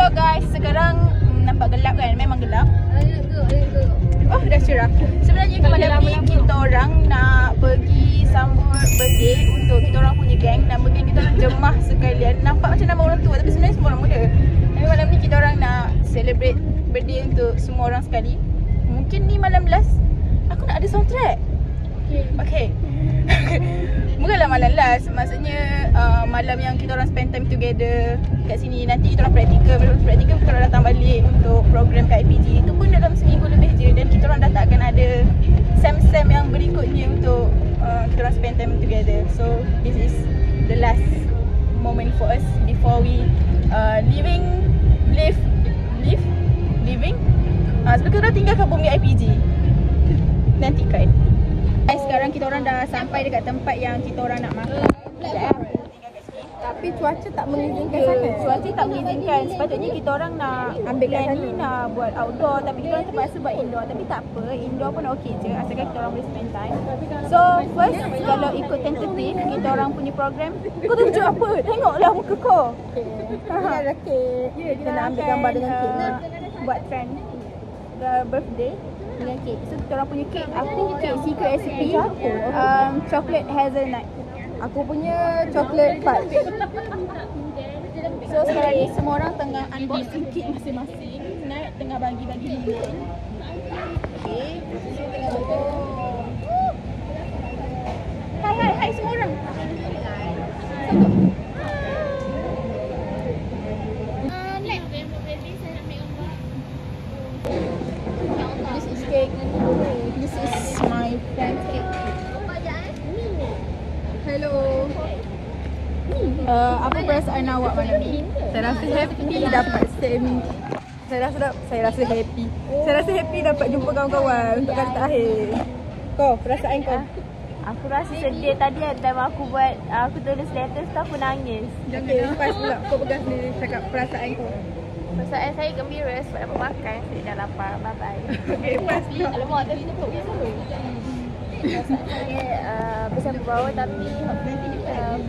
So guys, sekarang nampak gelap kan? Memang gelap. Oh, dah cerah. Sebenarnya malam ni kita orang nak pergi sambut birthday untuk kita orang punya geng. Nama geng kita orang Jemah sekalian. Nampak macam nama orang tua tapi sebenarnya semua orang muda. Tapi malam ni kita orang nak celebrate birthday untuk semua orang sekali. Mungkin ni malam last aku nak ada soundtrack. Okay. Bukanlah malam last, maksudnya malam yang kita orang spend time together kat sini. Nanti kita orang praktikal, kita orang datang balik untuk program kat IPG. Itu pun dalam seminggu lebih je. Dan kita orang dah tak akan ada sem-sem yang berikutnya untuk kita orang spend time together. So this is the last moment for us before we living sebab kita orang tinggalkan bumi IPG. Nantikan. Sekarang kita orang dah sampai dekat tempat yang kita orang nak makan. Tapi cuaca tak mengizinkan sangat. Cuaca tak mengizinkan. Sepatutnya kita orang nak ambil plan ni nak buat outdoor, tapi kita orang terpaksa buat indoor. Tapi tak apa, indoor pun okey je asalkan kita orang boleh spend time. So first, kalau ikut tentatif kita orang punya program, kau tunjuk apa? Tengoklah muka kau. Ini ada kek. Kita nak ambil gambar dengan kek. Buat trend birthday dengan kek. So kita orang punya kek, aku kek secret recipe, chocolate hazelnut. Aku punya chocolate fudge. So sekarang ni semua orang tengah unboxing kek masing-masing. Nak tengah bagi-bagi dulu. Okay. So tengah bagi. Hai semua orang. This is cake. This is my friend's cake. Hello. Apa perasaan awak malam ni? Saya rasa happy dapat semi. Saya rasa happy. Saya rasa happy dapat jumpa kawan-kawan untuk kali terakhir. Kau, perasaan kau? Aku rasa sedih tadi time aku tulis letter tu aku nangis. Okay, lepas pula kau pegang sendiri cakap perasaan kau. Perasaan saya gembira sebab dapat makan. Saya dah lapar. Bye bye. Okay, lepas pula. Alamak, tadi tutup je dulu. Perasaan saya bersama bawah tapi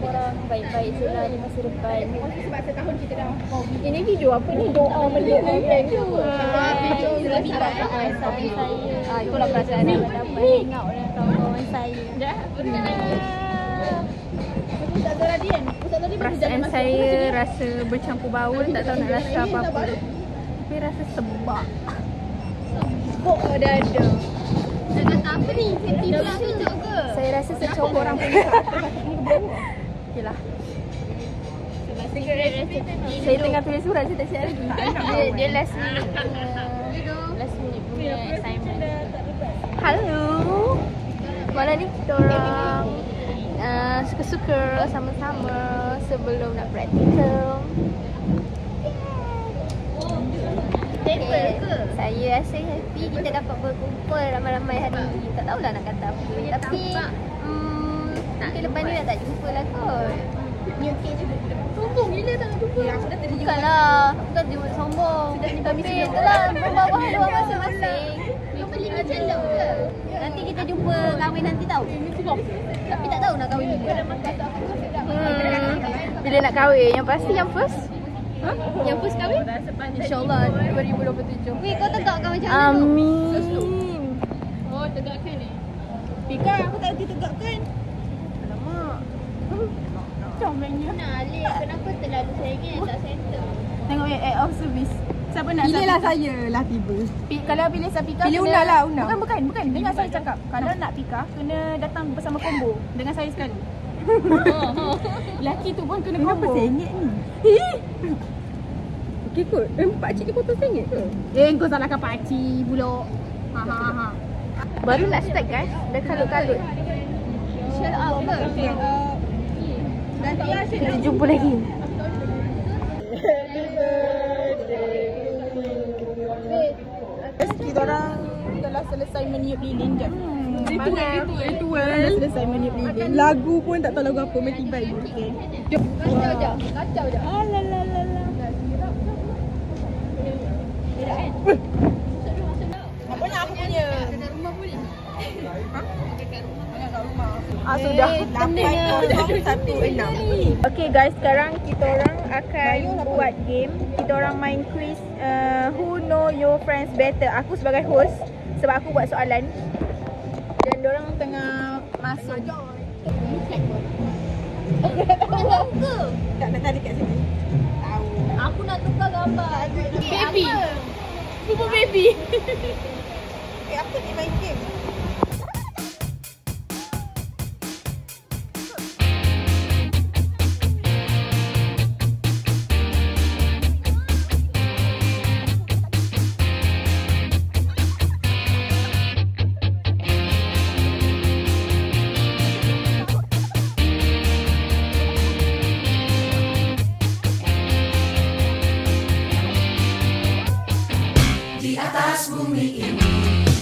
korang baik-baik je lah di masa depan. Sebab setahun kita dah COVID. Ini video apa ni? Doa mendoakan tu. Video lebih perasaan saya. Itulah perasaan saya dapat hang out dengan kawan-kawan saya. Perasaan saya rasa bercampur baur, tak tahu nak rasa apa-apa. Tapi rasa sebab. Sebab dada. Nak kata apa ni? Tidur tunjuk ke? Saya rasa secokok orang punya kat atas ni ke bawah. Okey lah. Saya tengah tulis surat, saya tak siap lagi. Dia last minute punya assignment. Halo. Malam ni kita orang suka-suka sama-sama sebelum nak praktikal. Okay. Saya rasa happy kita dapat berkumpul ramai-ramai hari ni. Tak tahulah nak kata apa. Tapi mungkin lepas ni dah tak jumpa lah kot. Ni okey je. Sombong gila tak nak jumpa. Aku dah terjumpa. Bukanlah, bukan jumpa sombong. Tapi itulah membawa haluan masing-masing. Kau beli macam lah ke? Nanti kita jumpa kahwin nanti tahu. Tapi tak tahu nak kahwin bila. Bila nak kahwin, yang pasti yang first. Yang first kahwin? InsyaAllah 2027. Weh, kau tegakkan macam mana tu? Amin. Oh, tegakkan ni. Pika, aku tak ditegakkan. Alamak. Comelnya. Nak Alif, kenapa terlalu sengit tak settle? Tengok ya, act of service. Siapa nak Pilihlah saya lah tiba. Kalau pilih Sapika, Pilih Una lah, Una. Bukan. Dengar saya cakap. Kalau nak Pika, kena datang bersama combo dengan saya sekali. Lelaki tu pun kena Kenapa combo. sengit ni? Okey kot. Pakcik ni potong sengit ke? Kau salahkan pakcik pula. Ha. Baru nak start guys, dah kalut-kalut. Shut up ke? Kita jumpa lagi. Kita orang telah selesai meniup lilin je. Itu Dah selesai meniup lilin. Lagu pun tak tahu lagu apa. Mesti baik. Jom. Kacau je. Apa nak aku punya? Dekat rumah boleh? Dekat rumah. Sudah 8.16. Okay guys, sekarang kita orang akan buat game. Kita orang main quiz who know your friends better. Aku sebagai host sebab aku buat soalan. Dan diorang tengah masuk. Tak nak tarik kat sini. Tahu. Aku nak tukar gambar. Baby. Super baby. Apa ni main game? Atas bumi ini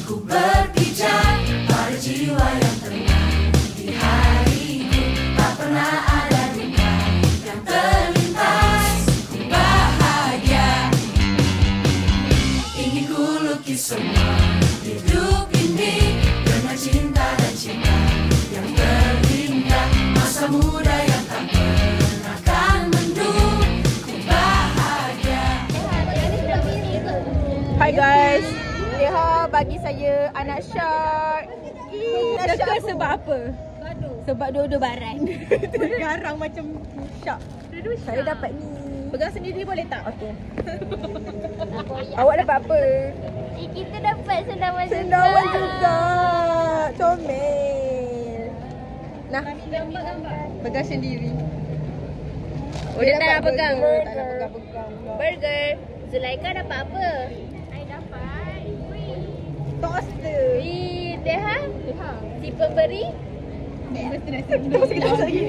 ku berpijak pada jiwa yang tenang. Di hariku tak pernah ada duka yang terlintas. Ku bahagia, ingin ku lukis semua hidup ini dengan cinta dan cinta yang terindah. Masa muda yang tak pernah akan mendung. Ku bahagia. Hi guys. Leha bagi saya anak shark. Teka sebab apa? Sebab dua-dua baran. Garang macam shark. Saya dapat ni. Pegang sendiri boleh tak? Okey. Awak dapat apa? Kita dapat sendawan Sendawan juga. Comel. Nah, Pegang sendiri. oh, dia tak nak pegang. Tak nak pegang-pegang. Burger. Zulaika dapat apa? Saya dapat Toaster. Deha? Si pemberi? Mesti nak sendiri. Kita masuk lagi.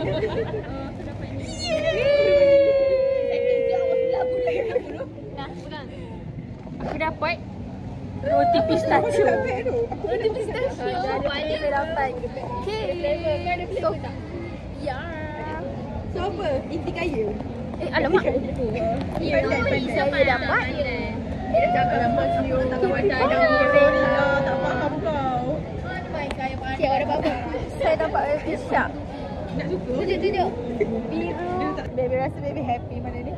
Nah, pegang. Aku dapat Roti pistachio. roti pistachio. Banyak Saya dapat. So, ya. So apa? Inti kaya? Alamak. Saya dapat. Alamak, Cio. Tak kawan sorry lah. Tak faham kau. Siapa dapat apa? Saya dapat roti shark. Nak suka? Tunjuk. Biru. Baby rasa baby happy mana ni?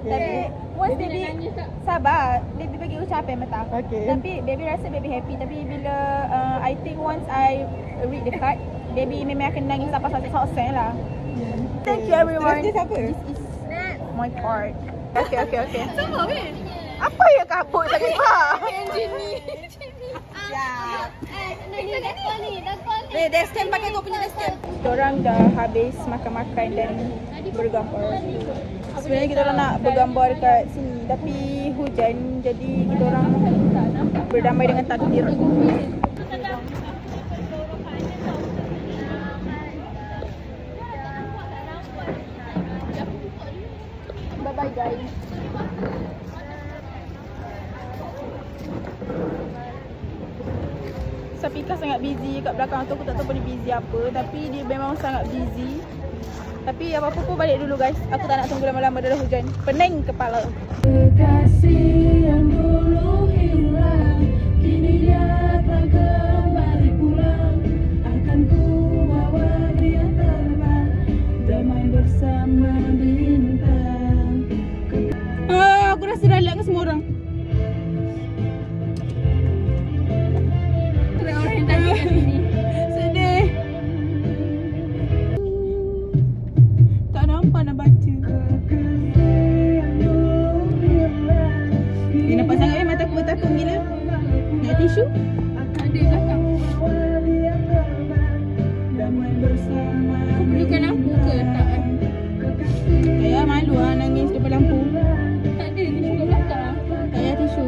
Tapi once baby sabar, baby bagi ucapan mata aku. Okay. Tapi baby rasa baby happy. Tapi bila I think once I read the card, baby memang akan nangis sampai selesai lah. Thank you everyone. Terus dia siapa? This is my card. Okay. Sama kan? Apa yang kabut tadi pak? Ni desk cam pakai kau punya desk cam. Diorang dah habis makan-makan dan bergambar. Sebenarnya kita orang nak bergambar dekat sini tapi hujan jadi kita orang berdamai dengan takdir. Bye bye guys. Safika sangat busy kat belakang tu. Aku tak tahu dia busy apa. Tapi dia memang sangat busy. Tapi apa-apa pun balik dulu guys. Aku tak nak tunggu lama-lama dah hujan. Pening kepala. Kekasih yang dulu hilang, kini dia telah kembali pulang. Akan ku bawa dia terbang, bermain bersama bintang. Aku rasa dah lihat ke semua orang. Orang yang tanya kat sini. Sedih. Tak nampak nak baca. Dia nampak sangat mata aku bertakung gila. Nak tisu? Ada belakang. Kau perlukan lampu ke? Tak. Saya malu lah nangis depan lampu. Tak ada tisu kat belakang. Tak payah tisu.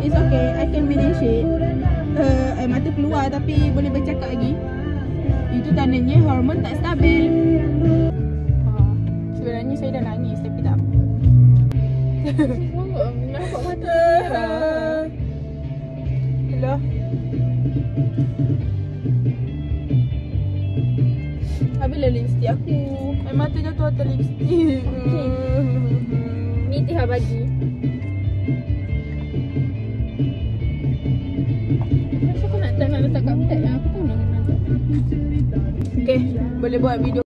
It's okay, I can manage it. Air mata keluar tapi boleh bercakap lagi. Itu tandanya hormon tak stabil. Sebenarnya saya dah nangis tapi tak apa. Nampak mata. Hello. Habislah lipstick aku. Air mata jatuh atas lipstick. Ni Tiha bagi. Macam aku nak letak kat beg lah. Aku pun nak letak. Okay, boleh buat video.